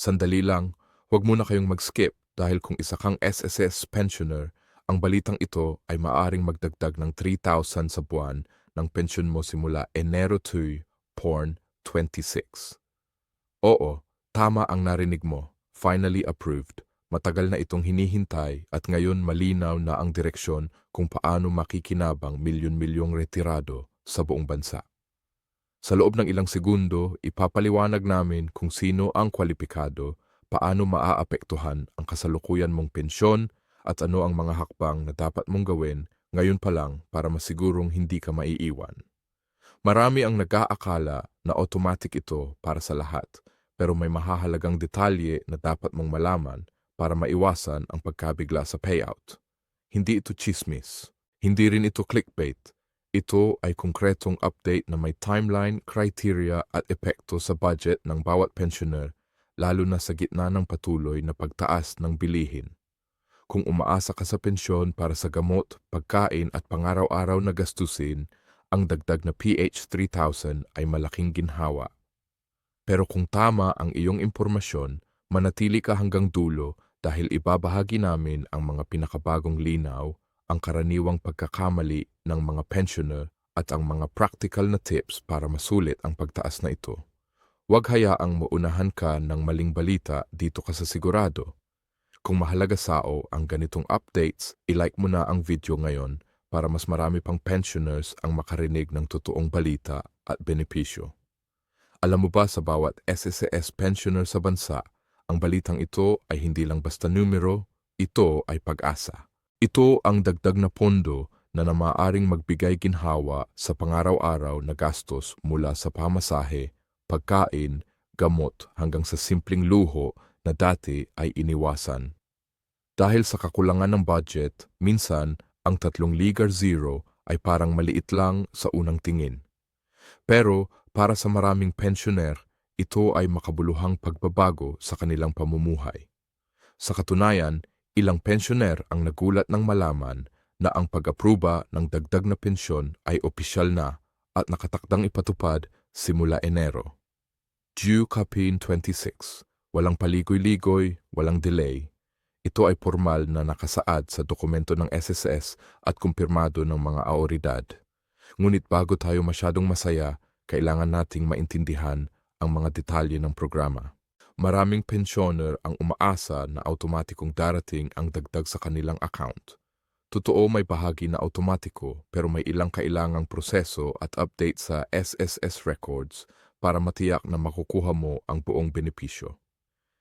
Sandali lang, huwag muna kayong mag-skip dahil kung isa kang SSS pensioner, ang balitang ito ay maaring magdagdag ng 3,000 sa buwan ng pensyon mo simula Enero 2, Porn 26. Oo, tama ang narinig mo. Finally approved. Matagal na itong hinihintay at ngayon malinaw na ang direksyon kung paano makikinabang milyon-milyong retirado sa buong bansa. Sa loob ng ilang segundo, ipapaliwanag namin kung sino ang kwalipikado, paano maaapektuhan ang kasalukuyan mong pensyon at ano ang mga hakbang na dapat mong gawin ngayon pa lang para masigurong hindi ka maiiwan. Marami ang nag-aakala na automatic ito para sa lahat, pero may mahahalagang detalye na dapat mong malaman para maiwasan ang pagkabigla sa payout. Hindi ito chismis. Hindi rin ito clickbait. Ito ay konkretong update na may timeline, criteria at epekto sa budget ng bawat pensioner, lalo na sa gitna ng patuloy na pagtaas ng bilihin. Kung umaasa ka sa pensyon para sa gamot, pagkain at pangaraw-araw na gastusin, ang dagdag na PH 3,000 ay malaking ginhawa. Pero kung tama ang iyong impormasyon, manatili ka hanggang dulo dahil ibabahagi namin ang mga pinakabagong linaw, ang karaniwang pagkakamali ng mga pensioner at ang mga practical na tips para masulit ang pagtaas na ito. Huwag hayaang maunahan ka ng maling balita dito ka sa sigurado. Kung mahalaga sao ang ganitong updates, ilike mo na ang video ngayon para mas marami pang pensioners ang makarinig ng totoong balita at benepisyo. Alam mo ba sa bawat SSS pensioner sa bansa, ang balitang ito ay hindi lang basta numero, ito ay pag-asa. Ito ang dagdag na pondo na maaaring magbigay ginhawa sa pangaraw-araw na gastos mula sa pamasahe, pagkain, gamot hanggang sa simpleng luho na dati ay iniwasan. Dahil sa kakulangan ng budget, minsan ang 3 ligar zero ay parang maliit lang sa unang tingin. Pero para sa maraming pensioner, ito ay makabuluhang pagbabago sa kanilang pamumuhay. Sa katunayan, ilang pensioner ang nagulat ng malaman na ang pag-apruba ng dagdag na pensyon ay opisyal na at nakatakdang ipatupad simula Enero. Due Capin 26. Walang paligoy-ligoy, walang delay. Ito ay formal na nakasaad sa dokumento ng SSS at kumpirmado ng mga autoridad. Ngunit bago tayo masyadong masaya, kailangan nating maintindihan ang mga detalye ng programa. Maraming pensioner ang umaasa na automatikong darating ang dagdag sa kanilang account. Totoo may bahagi na automatiko pero may ilang kailangang proseso at update sa SSS records para matiyak na makukuha mo ang buong benepisyo.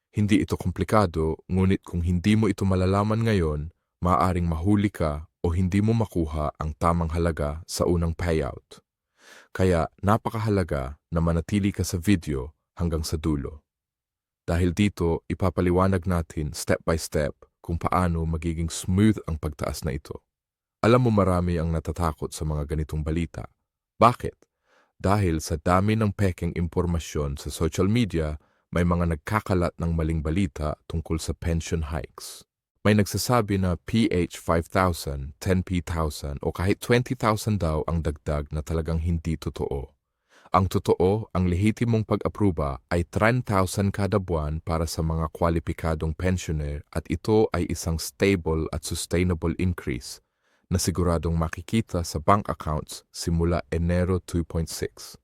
Hindi ito komplikado, ngunit kung hindi mo ito malalaman ngayon, maaaring mahuli ka o hindi mo makuha ang tamang halaga sa unang payout. Kaya napakahalaga na manatili ka sa video hanggang sa dulo. Dahil dito, ipapaliwanag natin step by step kung paano magiging smooth ang pagtaas na ito. Alam mo marami ang natatakot sa mga ganitong balita. Bakit? Dahil sa dami ng pekeng impormasyon sa social media, may mga nagkakalat ng maling balita tungkol sa pension hikes. May nagsasabi na PH 5,000, 10,000 o kahit 20,000 daw ang dagdag na talagang hindi totoo. Ang totoo, ang lehitimong pag-apruba ay 10,000 kada buwan para sa mga kwalipikadong pensioner at ito ay isang stable at sustainable increase na siguradong makikita sa bank accounts simula Enero 2.6.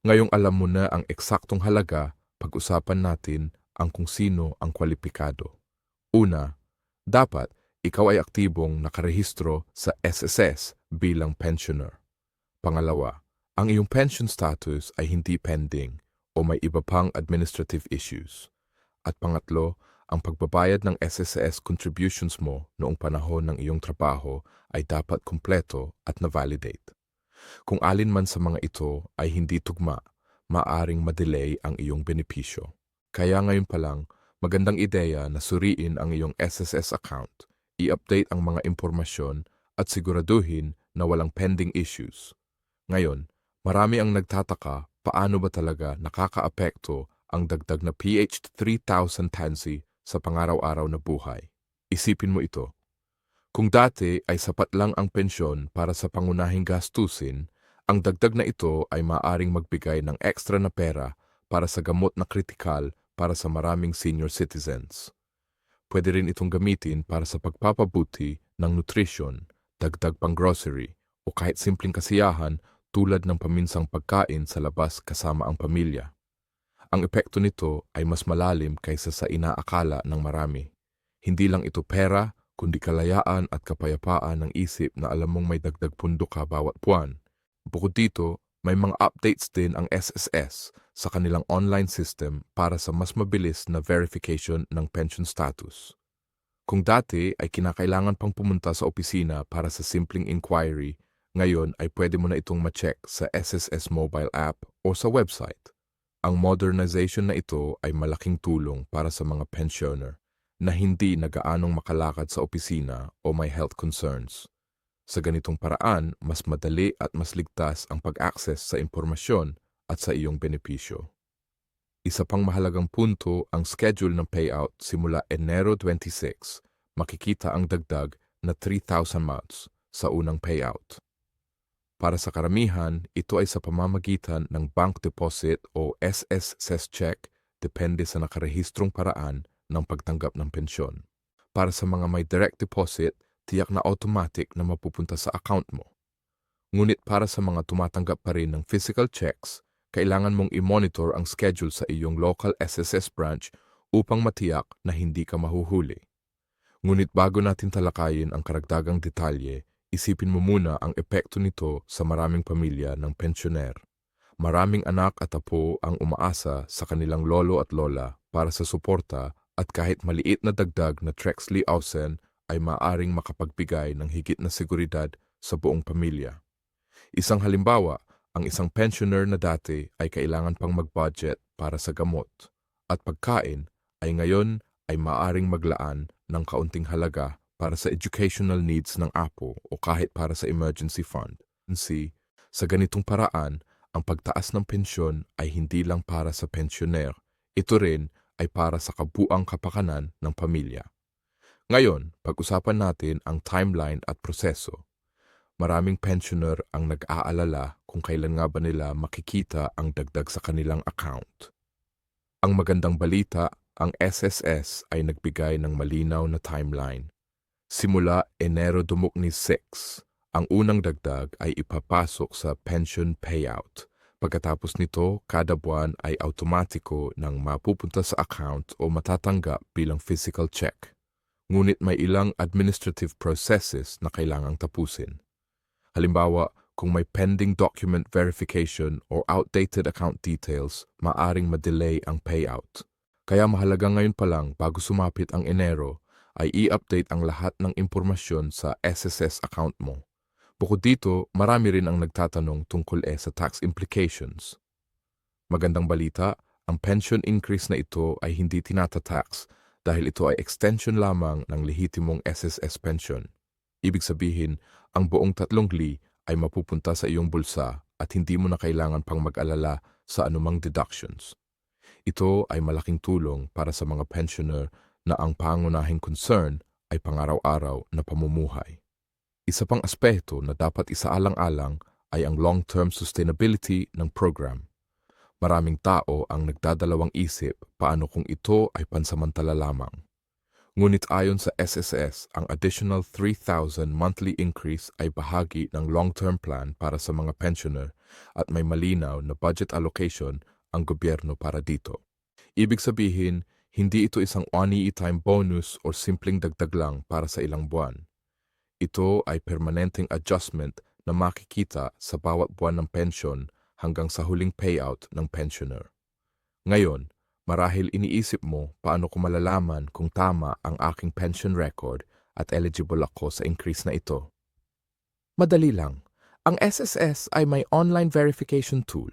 Ngayong alam mo na ang eksaktong halaga, pag-usapan natin ang kung sino ang kwalipikado. Una, dapat ikaw ay aktibong nakarehistro sa SSS bilang pensioner. Pangalawa, ang iyong pension status ay hindi pending o may iba pang administrative issues. At pangatlo, ang pagbabayad ng SSS contributions mo noong panahon ng iyong trabaho ay dapat kumpleto at na-validate. Kung alin man sa mga ito ay hindi tugma, maaring madelay ang iyong benepisyo. Kaya ngayon pa lang, magandang ideya na suriin ang iyong SSS account, i-update ang mga impormasyon at siguraduhin na walang pending issues. Ngayon, marami ang nagtataka paano ba talaga nakakaapekto ang dagdag na PH 3,000 tansy sa pangaraw-araw na buhay. Isipin mo ito. Kung dati ay sapat lang ang pensyon para sa pangunahing gastusin, ang dagdag na ito ay maaaring magbigay ng extra na pera para sa gamot na kritikal, para sa maraming senior citizens. Pwede rin itong gamitin para sa pagpapabuti ng nutrition, dagdag pang grocery, o kahit simpleng kasiyahan tulad ng paminsang pagkain sa labas kasama ang pamilya. Ang epekto nito ay mas malalim kaysa sa inaakala ng marami. Hindi lang ito pera, kundi kalayaan at kapayapaan ng isip na alam mong may dagdag pundo ka bawat buwan. Bukod dito, may mga updates din ang SSS sa kanilang online system para sa mas mabilis na verification ng pension status. Kung dati ay kinakailangan pang pumunta sa opisina para sa simpleng inquiry, ngayon ay pwede mo na itong ma-check sa SSS mobile app o sa website. Ang modernization na ito ay malaking tulong para sa mga pensioner na hindi nagaanong makalakad sa opisina o may health concerns. Sa ganitong paraan, mas madali at mas ligtas ang pag-access sa impormasyon at sa iyong benepisyo. Isa pang mahalagang punto ang schedule ng payout simula Enero 26. Makikita ang dagdag na 3,000 months sa unang payout. Para sa karamihan, ito ay sa pamamagitan ng bank deposit o SSS check depende sa nakarehistrong paraan ng pagtanggap ng pensyon. Para sa mga may direct deposit, tiyak na automatic na mapupunta sa account mo. Ngunit para sa mga tumatanggap pa rin ng physical checks, kailangan mong i-monitor ang schedule sa iyong local SSS branch upang matiyak na hindi ka mahuhuli. Ngunit bago natin talakayin ang karagdagang detalye, isipin mo muna ang epekto nito sa maraming pamilya ng pensyoner. Maraming anak at apo ang umaasa sa kanilang lolo at lola para sa suporta at kahit maliit na dagdag na Trexley Ausen ay maaring makapagbigay ng higit na seguridad sa buong pamilya. Isang halimbawa, ang isang pensioner na dati ay kailangan pang mag-budget para sa gamot at pagkain ay ngayon ay maaring maglaan ng kaunting halaga para sa educational needs ng apo o kahit para sa emergency fund. Sa ganitong paraan, ang pagtaas ng pensyon ay hindi lang para sa pensioner, ito rin ay para sa kabuang kapakanan ng pamilya. Ngayon, pag-usapan natin ang timeline at proseso. Maraming pensioner ang nag-aalala kung kailan nga ba nila makikita ang dagdag sa kanilang account. Ang magandang balita, ang SSS ay nagbigay ng malinaw na timeline. Simula Enero 26, ang unang dagdag ay ipapasok sa pension payout. Pagkatapos nito, kada buwan ay automatiko nang mapupunta sa account o matatanggap bilang physical check. Ngunit may ilang administrative processes na kailangang tapusin. Halimbawa, kung may pending document verification or outdated account details, maaring ma-delay ang payout. Kaya mahalaga ngayon pa lang bago sumapit ang Enero, ay i-update ang lahat ng impormasyon sa SSS account mo. Bukod dito, marami rin ang nagtatanong tungkol sa tax implications. Magandang balita, ang pension increase na ito ay hindi tinatatax dahil ito ay extension lamang ng lehitimong SSS pension. Ibig sabihin, ang buong 3,000 ay mapupunta sa iyong bulsa at hindi mo na kailangan pang mag-alala sa anumang deductions. Ito ay malaking tulong para sa mga pensioner na ang pangunahing concern ay pangaraw-araw na pamumuhay. Isa pang aspeto na dapat isaalang-alang ay ang long-term sustainability ng program. Maraming tao ang nagdadalawang isip paano kung ito ay pansamantala lamang. Ngunit ayon sa SSS, ang additional 3,000 monthly increase ay bahagi ng long-term plan para sa mga pensioner at may malinaw na budget allocation ang gobyerno para dito. Ibig sabihin, hindi ito isang one-time bonus o simpleng dagdag lang para sa ilang buwan. Ito ay permanenteng adjustment na makikita sa bawat buwan ng pensyon hanggang sa huling payout ng pensioner. Ngayon, marahil iniisip mo paano ko malalaman kung tama ang aking pension record at eligible ako sa increase na ito. Madali lang. Ang SSS ay may online verification tool.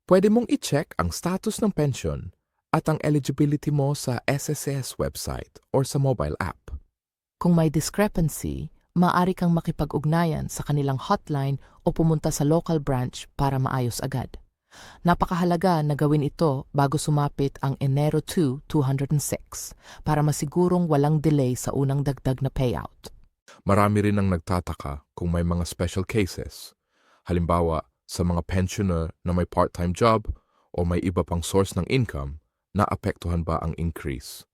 Pwede mong i-check ang status ng pension at ang eligibility mo sa SSS website or sa mobile app. Kung may discrepancy, maaari kang makipag-ugnayan sa kanilang hotline o pumunta sa local branch para maayos agad. Napakahalaga na gawin ito bago sumapit ang Enero 2, 2006 para masigurong walang delay sa unang dagdag na payout. Marami rin ang nagtataka kung may mga special cases. Halimbawa, sa mga pensioner na may part-time job o may iba pang source ng income, naapektuhan ba ang increase?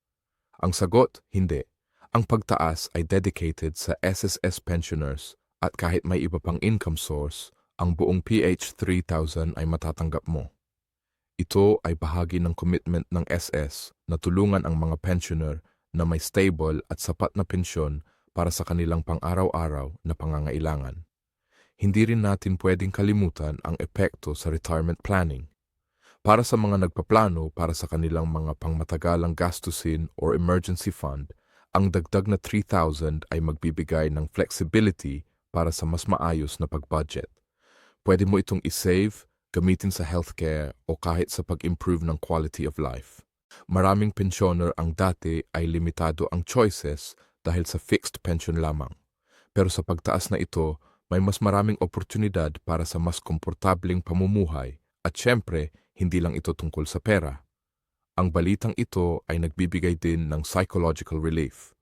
Ang sagot, hindi. Ang pagtaas ay dedicated sa SSS pensioners at kahit may iba pang income source, ang buong PH 3,000 ay matatanggap mo. Ito ay bahagi ng commitment ng SS na tulungan ang mga pensioner na may stable at sapat na pensyon para sa kanilang pang-araw-araw na pangangailangan. Hindi rin natin pwedeng kalimutan ang epekto sa retirement planning. Para sa mga nagpaplano para sa kanilang mga pangmatagalang gastusin or emergency fund, ang dagdag na 3,000 ay magbibigay ng flexibility para sa mas maayos na pag-budget. Pwede mo itong isave, gamitin sa healthcare o kahit sa pag-improve ng quality of life. Maraming pensioner ang dati ay limitado ang choices dahil sa fixed pension lamang. Pero sa pagtaas na ito, may mas maraming oportunidad para sa mas komportabling pamumuhay at syempre, hindi lang ito tungkol sa pera. Ang balitang ito ay nagbibigay din ng psychological relief.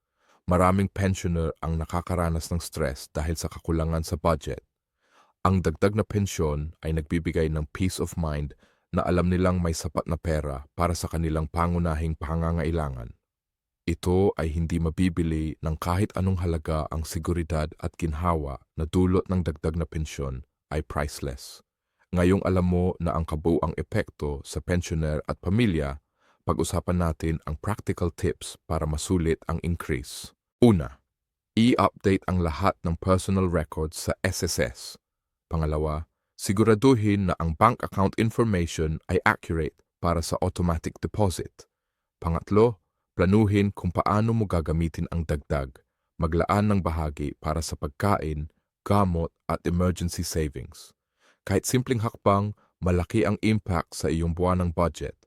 Maraming pensioner ang nakakaranas ng stress dahil sa kakulangan sa budget. Ang dagdag na pensyon ay nagbibigay ng peace of mind na alam nilang may sapat na pera para sa kanilang pangunahing pangangailangan. Ito ay hindi mabibili ng kahit anong halaga. Ang seguridad at ginhawa na dulot ng dagdag na pensyon ay priceless. Ngayong alam mo na ang kabuuang epekto sa pensioner at pamilya, pag-usapan natin ang practical tips para masulit ang increase. Una, i-update ang lahat ng personal records sa SSS. Pangalawa, siguraduhin na ang bank account information ay accurate para sa automatic deposit. Pangatlo, planuhin kung paano mo gagamitin ang dagdag, maglaan ng bahagi para sa pagkain, gamot at emergency savings. Kahit simpleng hakbang, malaki ang impact sa iyong buwanang budget.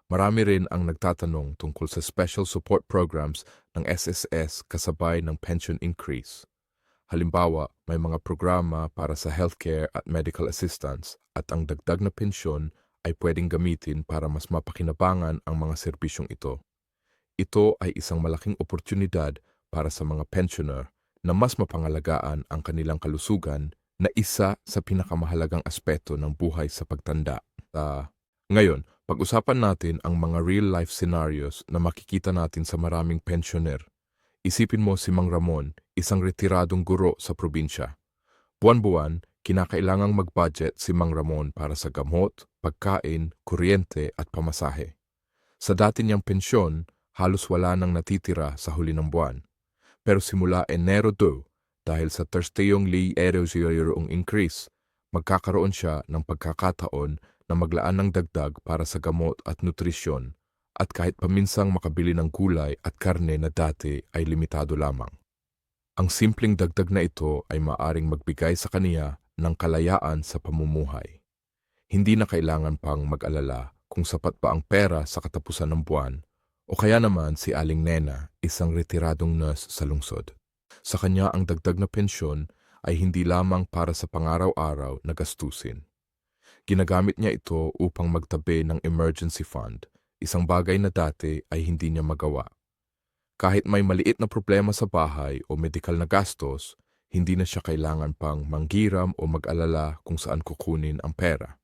Marami rin ang nagtatanong tungkol sa special support programs ng SSS kasabay ng pension increase. Halimbawa, may mga programa para sa healthcare at medical assistance at ang dagdag na pensyon ay pwedeng gamitin para mas mapakinabangan ang mga serbisyong ito. Ito ay isang malaking oportunidad para sa mga pensioner na mas mapangalagaan ang kanilang kalusugan na isa sa pinakamahalagang aspeto ng buhay sa pagtanda. Ngayon, pag-usapan natin ang mga real-life scenarios na makikita natin sa maraming pensioner. Isipin mo si Mang Ramon, isang retiradong guro sa probinsya. Buwan-buwan, kinakailangang mag-budget si Mang Ramon para sa gamot, pagkain, kuryente at pamasahe. Sa dati niyang pensyon, halos wala nang natitira sa huli ng buwan. Pero simula Enero 2, dahil sa Thursdayong Eroong increase, magkakaroon siya ng pagkakataon na maglaan ng dagdag para sa gamot at nutrisyon at kahit paminsang makabili ng gulay at karne na dati ay limitado lamang. Ang simpleng dagdag na ito ay maaring magbigay sa kaniya ng kalayaan sa pamumuhay. Hindi na kailangan pang mag-alala kung sapat pa ang pera sa katapusan ng buwan o kaya naman si Aling Nena, isang retiradong nurse sa lungsod. Sa kanya ang dagdag na pensyon ay hindi lamang para sa pangaraw-araw na gastusin. Ginagamit niya ito upang magtabi ng emergency fund, isang bagay na dati ay hindi niya magawa. Kahit may maliit na problema sa bahay o medikal na gastos, hindi na siya kailangan pang manghiram o mag-alala kung saan kukunin ang pera.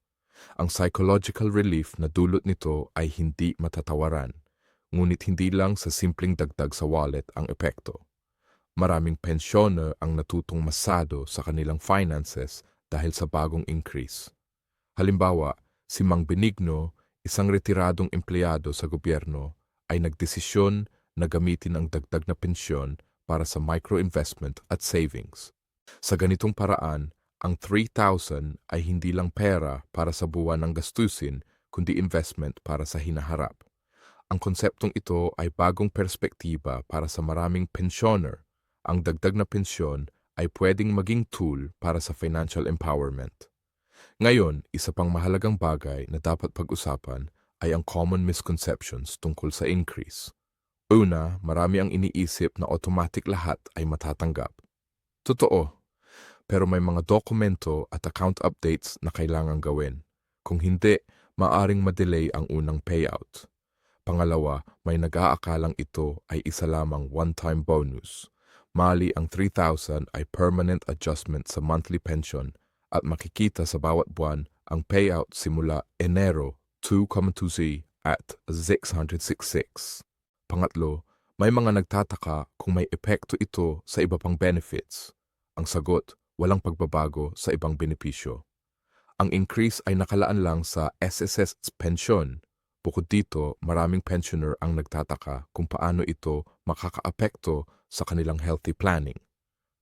Ang psychological relief na dulot nito ay hindi matatawaran, ngunit hindi lang sa simpleng dagdag sa wallet ang epekto. Maraming pensioner ang natutong masado sa kanilang finances dahil sa bagong increase. Halimbawa, si Mang Benigno, isang retiradong empleyado sa gobyerno, ay nagdesisyon na gamitin ang dagdag na pensyon para sa micro-investment at savings. Sa ganitong paraan, ang 3,000 ay hindi lang pera para sa buwan ng gastusin, kundi investment para sa hinaharap. Ang konseptong ito ay bagong perspektiba para sa maraming pensioner. Ang dagdag na pensyon ay pwedeng maging tool para sa financial empowerment. Ngayon, isa pang mahalagang bagay na dapat pag-usapan ay ang common misconceptions tungkol sa increase. Una, marami ang iniisip na automatic lahat ay matatanggap. Totoo, pero may mga dokumento at account updates na kailangang gawin. Kung hindi, maaring madelay ang unang payout. Pangalawa, may nag-aakalang ito ay isa lamang one-time bonus. Mali ang 3,000 ay permanent adjustment sa monthly pension at makikita sa bawat buwan ang payout simula Enero 2,2Z at 666. Pangatlo, may mga nagtataka kung may epekto ito sa iba pang benefits. Ang sagot, walang pagbabago sa ibang benepisyo. Ang increase ay nakalaan lang sa SSS pensyon. Bukod dito, maraming pensioner ang nagtataka kung paano ito makakaapekto sa kanilang healthy planning.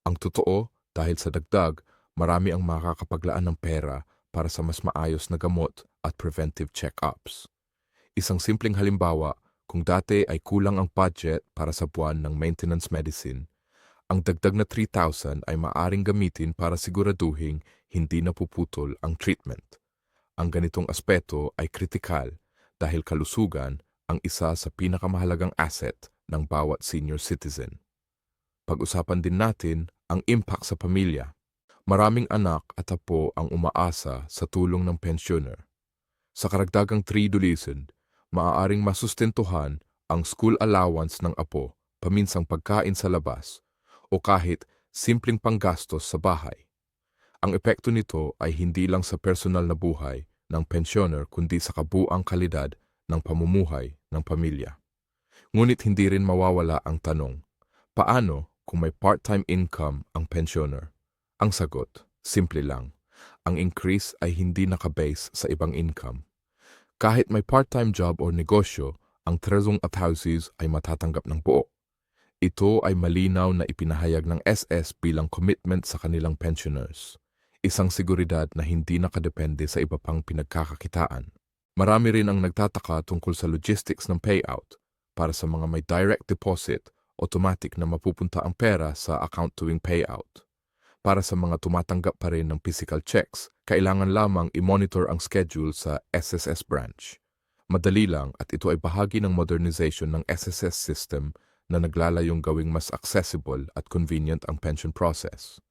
Ang totoo, dahil sa dagdag, marami ang makakapaglaan ng pera para sa mas maayos na gamot at preventive check-ups. Isang simpleng halimbawa, kung dati ay kulang ang budget para sa buwan ng maintenance medicine, ang dagdag na 3,000 ay maaring gamitin para siguraduhing hindi napuputol ang treatment. Ang ganitong aspeto ay kritikal dahil kalusugan ang isa sa pinakamahalagang asset ng bawat senior citizen. Pag-usapan din natin ang impact sa pamilya. Maraming anak at apo ang umaasa sa tulong ng pensioner. Sa karagdagang 3,000, maaaring masustentuhan ang school allowance ng apo, paminsang pagkain sa labas, o kahit simpleng panggastos sa bahay. Ang epekto nito ay hindi lang sa personal na buhay ng pensioner kundi sa kabuang kalidad ng pamumuhay ng pamilya. Ngunit hindi rin mawawala ang tanong, paano kung may part-time income ang pensioner? Ang sagot, simple lang. Ang increase ay hindi nakabase sa ibang income. Kahit may part-time job o negosyo, ang tresong at houses ay matatanggap ng buo. Ito ay malinaw na ipinahayag ng SS bilang commitment sa kanilang pensioners. Isang seguridad na hindi nakadepende sa iba pang pinagkakakitaan. Marami rin ang nagtataka tungkol sa logistics ng payout. Para sa mga may direct deposit, automatic na mapupunta ang pera sa account tuwing payout. Para sa mga tumatanggap pa rin ng physical checks, kailangan lamang i-monitor ang schedule sa SSS branch. Madali lang at ito ay bahagi ng modernization ng SSS system na naglalayong gawing mas accessible at convenient ang pension process.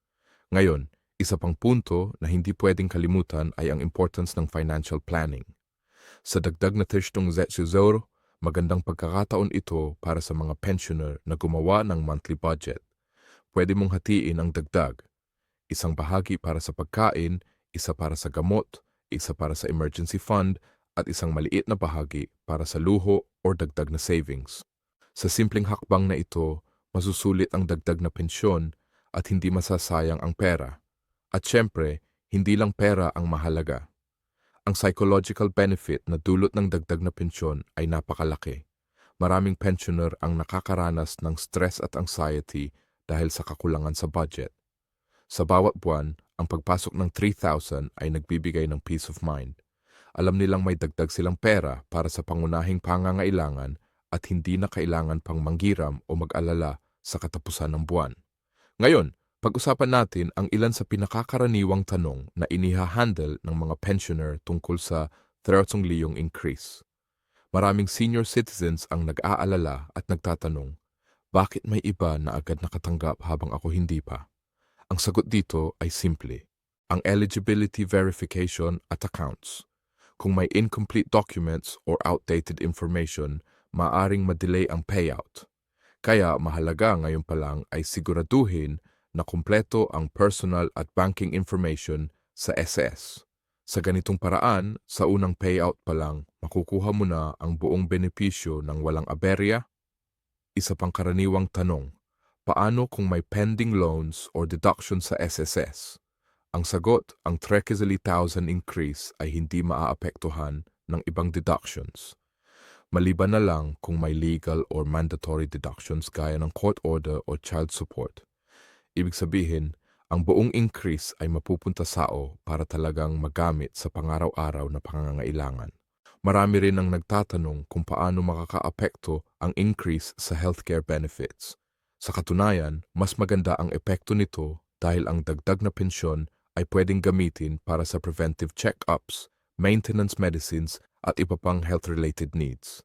Ngayon, isa pang punto na hindi pwedeng kalimutan ay ang importance ng financial planning. Sa dagdag na tishtong Zetsuzoro, magandang pagkakataon ito para sa mga pensioner na gumawa ng monthly budget. Pwede mong hatiin ang dagdag. Isang bahagi para sa pagkain, isa para sa gamot, isa para sa emergency fund, at isang maliit na bahagi para sa luho o dagdag na savings. Sa simpleng hakbang na ito, masusulit ang dagdag na pensyon at hindi masasayang ang pera. At syempre, hindi lang pera ang mahalaga. Ang psychological benefit na dulot ng dagdag na pensyon ay napakalaki. Maraming pensioner ang nakakaranas ng stress at anxiety dahil sa kakulangan sa budget. Sa bawat buwan, ang pagpasok ng 3,000 ay nagbibigay ng peace of mind. Alam nilang may dagdag silang pera para sa pangunahing pangangailangan at hindi na kailangan pang manghiram o mag-alala sa katapusan ng buwan. Ngayon, pag-usapan natin ang ilan sa pinakakaraniwang tanong na inihahandle ng mga pensioner tungkol sa 300 increase. Maraming senior citizens ang nag-aalala at nagtatanong, bakit may iba na agad nakatanggap habang ako hindi pa? Ang sagot dito ay simple, ang eligibility verification at accounts. Kung may incomplete documents or outdated information, maaring madelay ang payout. Kaya mahalaga ngayon pa lang ay siguraduhin na kumpleto ang personal at banking information sa SS. Sa ganitong paraan, sa unang payout pa lang, makukuha mo na ang buong benepisyo ng walang aberya. Isa pang karaniwang tanong, paano kung may pending loans or deductions sa SSS? Ang sagot, ang 3,000 increase ay hindi maaapektuhan ng ibang deductions. Maliban na lang kung may legal or mandatory deductions gaya ng court order o child support. Ibig sabihin, ang buong increase ay mapupunta sao para talagang magamit sa pangaraw-araw na pangangailangan. Marami rin ang nagtatanong kung paano makakaapekto ang increase sa healthcare benefits. Sa katunayan, mas maganda ang epekto nito dahil ang dagdag na pensyon ay pwedeng gamitin para sa preventive check-ups, maintenance medicines at iba pang health-related needs.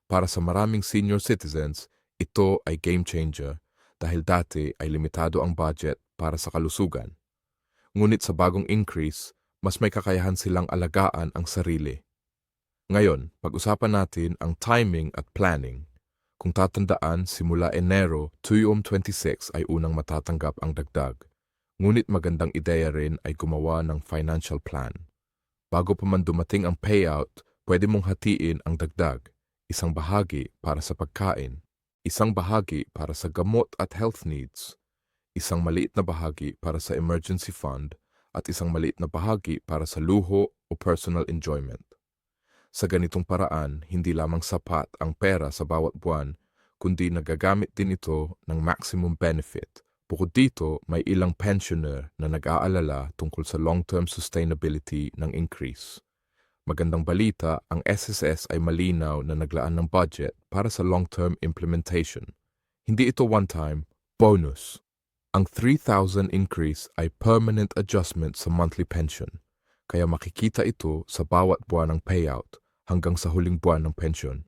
Para sa maraming senior citizens, ito ay game changer dahil dati ay limitado ang budget para sa kalusugan. Ngunit sa bagong increase, mas may kakayahan silang alagaan ang sarili. Ngayon, pag-usapan natin ang timing at planning. Kung tatandaan, simula Enero 2026 ay unang matatanggap ang dagdag. Ngunit magandang ideya rin ay gumawa ng financial plan. Bago pa man dumating ang payout, Pwede mong hatiin ang dagdag, isang bahagi para sa pagkain, isang bahagi para sa gamot at health needs, isang maliit na bahagi para sa emergency fund, at isang maliit na bahagi para sa luho o personal enjoyment. Sa ganitong paraan, hindi lamang sapat ang pera sa bawat buwan, kundi nagagamit din ito ng maximum benefit. Bukod dito, may ilang pensioner na nag-aalala tungkol sa long-term sustainability ng increase. Magandang balita, ang SSS ay malinaw na naglaan ng budget para sa long-term implementation. Hindi ito one-time, bonus. Ang 3,000 increase ay permanent adjustment sa monthly pension, kaya makikita ito sa bawat buwan ng payout hanggang sa huling buwan ng pension.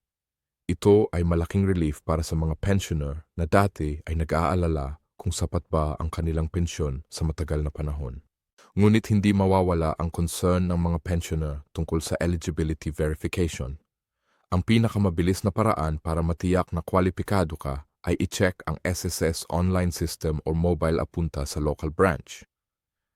Ito ay malaking relief para sa mga pensioner na dati ay nag-aalala kung sapat ba ang kanilang pensyon sa matagal na panahon. Ngunit hindi mawawala ang concern ng mga pensioner tungkol sa eligibility verification. Ang pinakamabilis na paraan para matiyak na kwalipikado ka ay i-check ang SSS online system o mobile apunta sa local branch.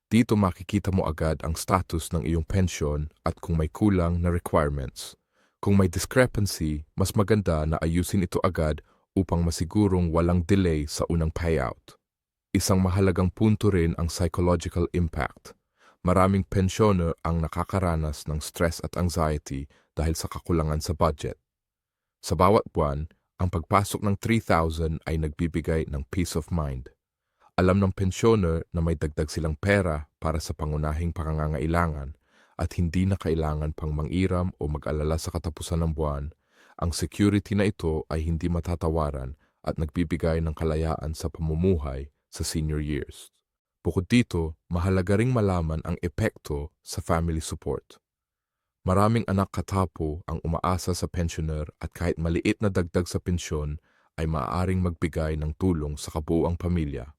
Dito makikita mo agad ang status ng iyong pensyon at kung may kulang na requirements. Kung may discrepancy, mas maganda na ayusin ito agad upang masigurong walang delay sa unang payout. Isang mahalagang punto rin ang psychological impact. Maraming pensioner ang nakakaranas ng stress at anxiety dahil sa kakulangan sa budget. Sa bawat buwan, ang pagpasok ng 3,000 ay nagbibigay ng peace of mind. Alam ng pensioner na may dagdag silang pera para sa pangunahing pangangailangan at hindi na kailangan pang mangiram o mag-alala sa katapusan ng buwan. Ang security na ito ay hindi matatawaran at nagbibigay ng kalayaan sa pamumuhay sa senior years. Bukod dito, mahalaga ring malaman ang epekto sa family support. Maraming anak katapo ang umaasa sa pensioner at kahit maliit na dagdag sa pensyon ay maaaring magbigay ng tulong sa kabuuang pamilya.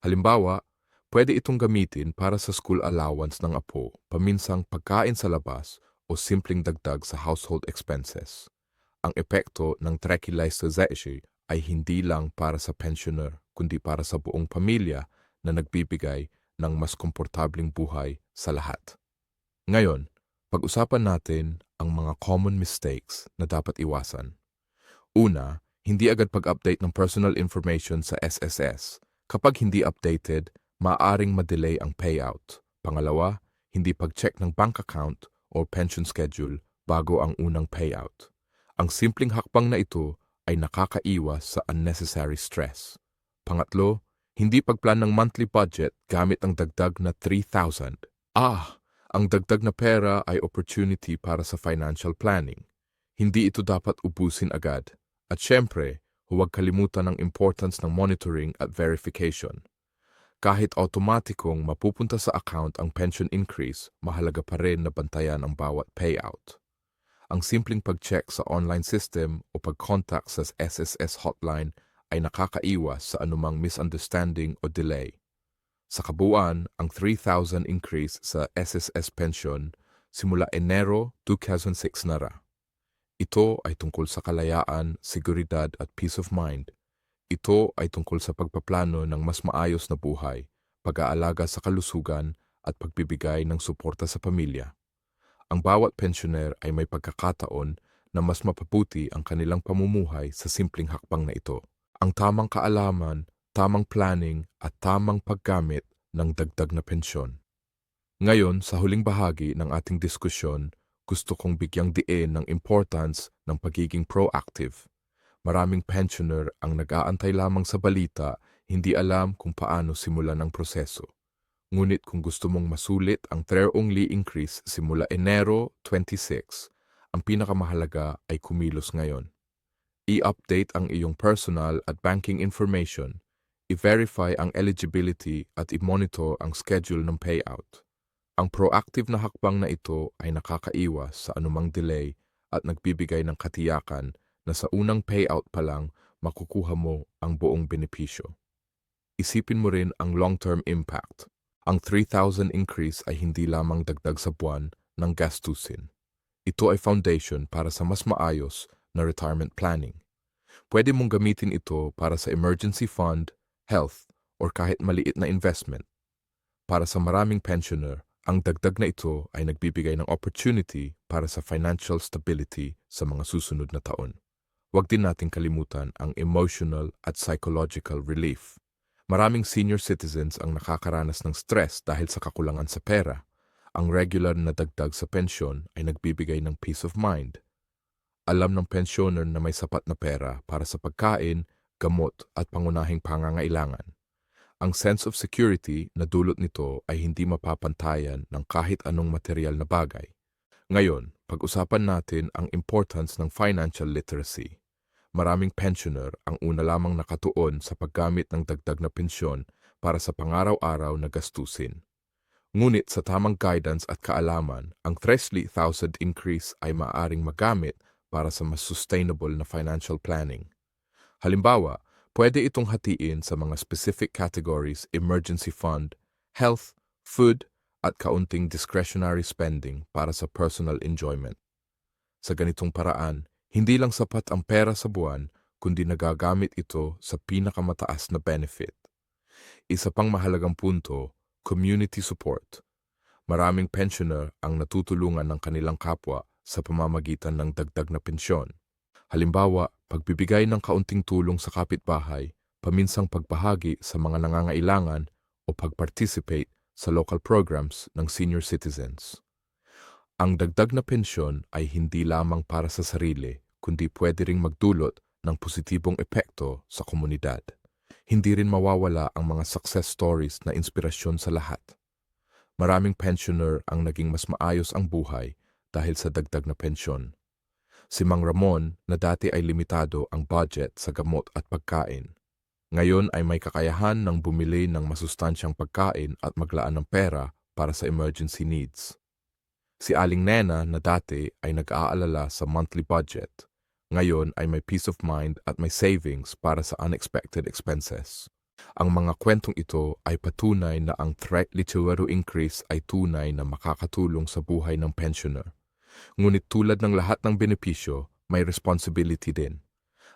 Halimbawa, pwede itong gamitin para sa school allowance ng apo, paminsang pagkain sa labas o simpleng dagdag sa household expenses. Ang epekto ng tranquilization ay hindi lang para sa pensioner kundi para sa buong pamilya na nagbibigay ng mas komportabling buhay sa lahat. Ngayon, pag-usapan natin ang mga common mistakes na dapat iwasan. Una, hindi agad pag-update ng personal information sa SSS. Kapag hindi updated, maaaring madelay ang payout. Pangalawa, hindi pag-check ng bank account o pension schedule bago ang unang payout. Ang simpleng hakbang na ito ay nakakaiwas sa unnecessary stress. Pangatlo, hindi pagplan ng monthly budget gamit ang dagdag na 3,000. Ang dagdag na pera ay opportunity para sa financial planning. Hindi ito dapat ubusin agad. At syempre, huwag kalimutan ang importance ng monitoring at verification. Kahit automatikong mapupunta sa account ang pension increase, mahalaga pa rin na bantayan ang bawat payout. Ang simpleng pag-check sa online system o pag-contact sa SSS hotline ay nakakaiwas sa anumang misunderstanding o delay. Sa kabuuan, ang 3,000 increase sa SSS pension simula Enero 2006 na ra. Ito ay tungkol sa kalayaan, seguridad at peace of mind. Ito ay tungkol sa pagpaplano ng mas maayos na buhay, pag-aalaga sa kalusugan at pagbibigay ng suporta sa pamilya. Ang bawat pensioner ay may pagkakataon na mas mapabuti ang kanilang pamumuhay sa simpleng hakbang na ito. Ang tamang kaalaman, tamang planning at tamang paggamit ng dagdag na pensyon. Ngayon, sa huling bahagi ng ating diskusyon, gusto kong bigyang diin ng importance ng pagiging proactive. Maraming pensioner ang nag-aantay lamang sa balita, hindi alam kung paano simulan ang proseso. Ngunit kung gusto mong masulit ang their-only increase simula Enero 26, ang pinakamahalaga ay kumilos ngayon. I-update ang iyong personal at banking information, i-verify ang eligibility at i-monitor ang schedule ng payout. Ang proactive na hakbang na ito ay nakakaiwas sa anumang delay at nagbibigay ng katiyakan na sa unang payout pa lang makukuha mo ang buong benepisyo. Isipin mo rin ang long-term impact. Ang 3,000 increase ay hindi lamang dagdag sa buwan ng gastusin. Ito ay foundation para sa mas maayos na retirement planning. Pwede mong gamitin ito para sa emergency fund, health, or kahit maliit na investment. Para sa maraming pensioner, Ang dagdag na ito ay nagbibigay ng opportunity para sa financial stability sa mga susunod na taon. Huwag din nating kalimutan ang emotional at psychological relief. Maraming senior citizens ang nakakaranas ng stress dahil sa kakulangan sa pera. Ang regular na dagdag sa pensyon ay nagbibigay ng peace of mind. Alam ng pensioner na may sapat na pera para sa pagkain, gamot at pangunahing pangangailangan. Ang sense of security na dulot nito ay hindi mapapantayan ng kahit anong material na bagay. Ngayon, pag-usapan natin ang importance ng financial literacy. Maraming pensioner ang una lamang nakatuon sa paggamit ng dagdag na pensyon para sa pangaraw-araw na gastusin. Ngunit sa tamang guidance at kaalaman, ang 3,000 increase ay maaaring magamit para sa mas sustainable na financial planning. Halimbawa, pwede itong hatiin sa mga specific categories: emergency fund, health, food, at kaunting discretionary spending para sa personal enjoyment. Sa ganitong paraan, hindi lang sapat ang pera sa buwan, kundi nagagamit ito sa pinakamataas na benefit. Isa pang mahalagang punto, community support. Maraming pensioner ang natutulungan ng kanilang kapwa sa pamamagitan ng dagdag na pensyon. Halimbawa, pagbibigay ng kaunting tulong sa kapitbahay, paminsang pagbahagi sa mga nangangailangan o pag-participate sa local programs ng senior citizens. Ang dagdag na pensyon ay hindi lamang para sa sarili, kundi pwede ring magdulot ng positibong epekto sa komunidad. Hindi rin mawawala ang mga success stories na inspirasyon sa lahat. Maraming pensioner ang naging mas maayos ang buhay dahil sa dagdag na pensyon. Si Mang Ramon na dati ay limitado ang budget sa gamot at pagkain. Ngayon ay may kakayahan ng bumili ng masustansyang pagkain at maglaan ng pera para sa emergency needs. Si Aling Nena na dati ay nag-aalala sa monthly budget. Ngayon ay may peace of mind at may savings para sa unexpected expenses. Ang mga kwentong ito ay patunay na ang threat literal increase ay tunay na makakatulong sa buhay ng pensioner. Ngunit tulad ng lahat ng benepisyo, may responsibility din.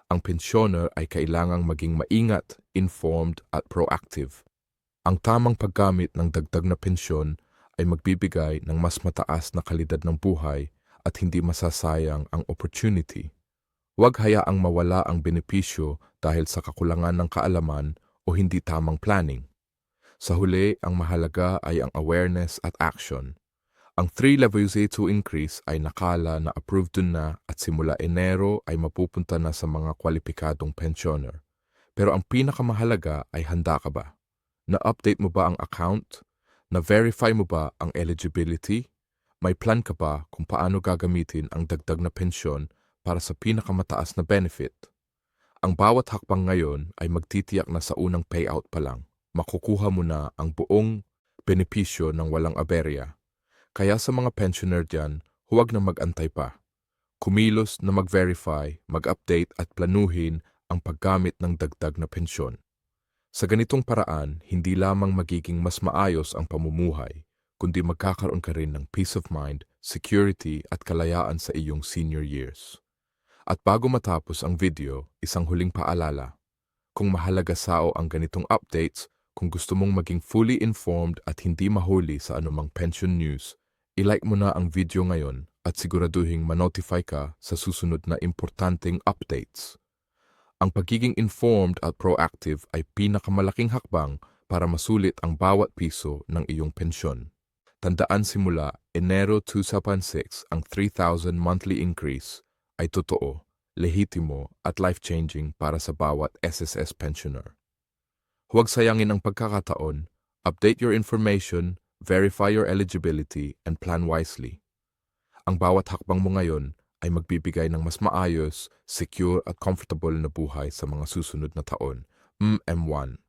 Ang pensioner ay kailangang maging maingat, informed at proactive. Ang tamang paggamit ng dagdag na pensyon ay magbibigay ng mas mataas na kalidad ng buhay at hindi masasayang ang opportunity. Huwag hayaang mawala ang benepisyo dahil sa kakulangan ng kaalaman o hindi tamang planning. Sa huli, ang mahalaga ay ang awareness at action. Ang 3 levels 2 increase ay nakala na approved na at simula Enero ay mapupunta na sa mga kwalipikadong pensioner. Pero ang pinakamahalaga ay handa ka ba? Na-update mo ba ang account? Na-verify mo ba ang eligibility? May plan ka ba kung paano gagamitin ang dagdag na pensyon para sa pinakamataas na benefit? Ang bawat hakbang ngayon ay magtitiyak na sa unang payout pa lang, makukuha mo na ang buong benepisyo ng walang aberya. Kaya sa mga pensioner dyan, huwag na mag-antay pa. Kumilos na mag-verify, mag-update at planuhin ang paggamit ng dagdag na pensyon. Sa ganitong paraan, hindi lamang magiging mas maayos ang pamumuhay, kundi magkakaroon ka rin ng peace of mind, security at kalayaan sa iyong senior years. At bago matapos ang video, isang huling paalala. Kung mahalaga sao ang ganitong updates, kung gusto mong maging fully informed at hindi mahuli sa anumang pension news, i-like mo na ang video ngayon at siguraduhing ma-notify ka sa susunod na importanteng updates. Ang pagiging informed at proactive ay pinakamalaking hakbang para masulit ang bawat piso ng iyong pensyon. Tandaan, simula Enero 2006 ang 3,000 monthly increase ay totoo, lehitimo at life-changing para sa bawat SSS pensioner. Huwag sayangin ang pagkakataon, update your information, verify your eligibility, and plan wisely. Ang bawat hakbang mo ngayon ay magbibigay ng mas maayos, secure at comfortable na buhay sa mga susunod na taon. M1